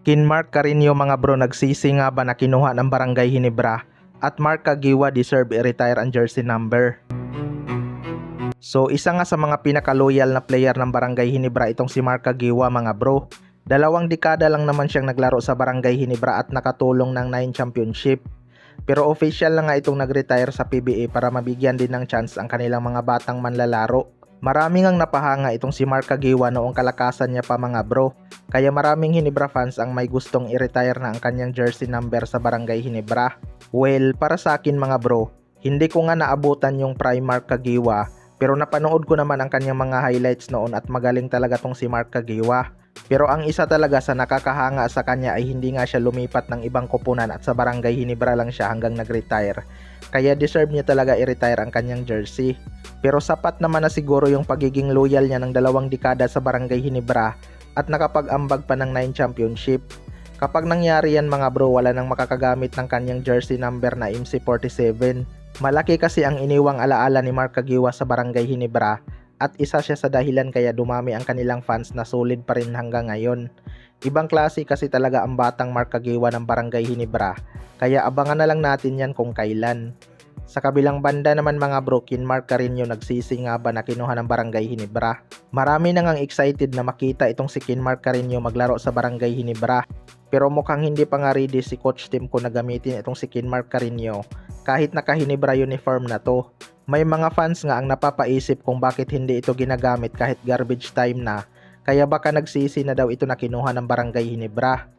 Kin Mark Carino mga bro, nagsisi nga ba na kinuha ng Barangay Ginebra at Mark Caguioa deserve i-retire ang jersey number. So isa nga sa mga pinaka-loyal na player ng Barangay Ginebra itong si Mark Caguioa mga bro. 2 dekada lang naman siyang naglaro sa Barangay Ginebra at nakatulong ng 9 championship. Pero official lang nga itong nag-retire sa PBA para mabigyan din ng chance ang kanilang mga batang manlalaro. Maraming ang napahanga itong si Mark Caguioa noong kalakasan niya pa mga bro. Kaya maraming Ginebra fans ang may gustong i-retire na ang kanyang jersey number sa Barangay Ginebra. Well, para sa akin mga bro, hindi ko nga naabutan yung prime Mark Caguioa, pero napanood ko naman ang kanyang mga highlights noon at magaling talaga tong si Mark Caguioa. Pero ang isa talaga sa nakakahanga sa kanya ay hindi nga siya lumipat ng ibang koponan at sa Barangay Ginebra lang siya hanggang nag-retire. Kaya deserve niya talaga i-retire ang kanyang jersey. Pero sapat naman na siguro yung pagiging loyal niya ng 2 dekada sa Barangay Ginebra at nakapag-ambag pa ng 9 championship. Kapag nangyari yan mga bro, wala nang makakagamit ng kanyang jersey number na MC47. Malaki kasi ang iniwang alaala ni Mark Caguioa sa Barangay Ginebra at isa siya sa dahilan kaya dumami ang kanilang fans na solid pa rin hanggang ngayon. Ibang klase kasi talaga ang batang Mark Caguioa ng Barangay Ginebra, kaya abangan na lang natin yan kung kailan. Sa kabilang banda naman mga bro, Kin Mark Carino nagsisi nga ba na kinuha ng Barangay Ginebra. Marami nang ang excited na makita itong si Kin Mark Carino maglaro sa Barangay Ginebra. Pero mukhang hindi pa nga ready si Coach Tim ko na gamitin itong si Kin Mark Carino kahit naka-Ginebra uniform na to. May mga fans nga ang napapaisip kung bakit hindi ito ginagamit kahit garbage time na, kaya baka nagsisi na daw ito na kinuha ng Barangay Ginebra.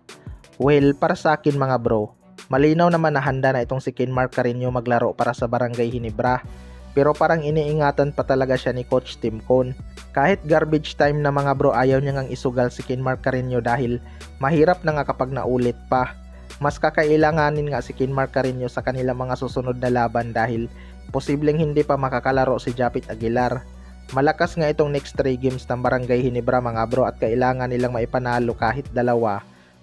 Well, para sa akin mga bro, malinaw naman na handa na itong si Kin Mark Carino maglaro para sa Barangay Ginebra. Pero parang iniingatan pa talaga siya ni Coach Tim Cone. Kahit garbage time na mga bro, ayaw niya ngang isugal si Kin Mark Carino dahil mahirap na nga kapag naulit pa. Mas kakailanganin nga si Kin Mark Carino sa kanilang mga susunod na laban dahil posibleng hindi pa makakalaro si Japit Aguilar. Malakas nga itong next 3 games ng Barangay Ginebra mga bro at kailangan nilang maipanalo kahit 2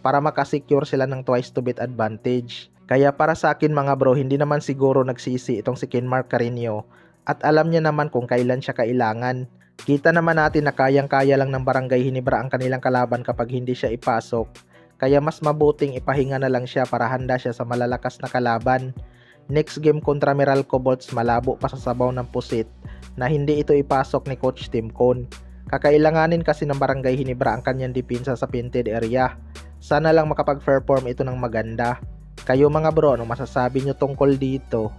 para makasecure sila ng twice to beat advantage. Kaya para sa akin mga bro, hindi naman siguro nagsisi itong si Kin Mark Carino at alam niya naman kung kailan siya kailangan. Kita naman natin na kayang-kaya lang ng Barangay Ginebra ang kanilang kalaban kapag hindi siya ipasok. Kaya mas mabuting ipahinga na lang siya para handa siya sa malalakas na kalaban. Next game kontra Meralco Bolts, malabo pa sa sabaw ng pusit na hindi ito ipasok ni Coach Tim Cone. Kakailanganin kasi ng Barangay Ginebra ang kanyang depensa sa painted area. Sana lang makapag-perform ito ng maganda. Kayo mga bro, anong masasabi nyo tungkol dito?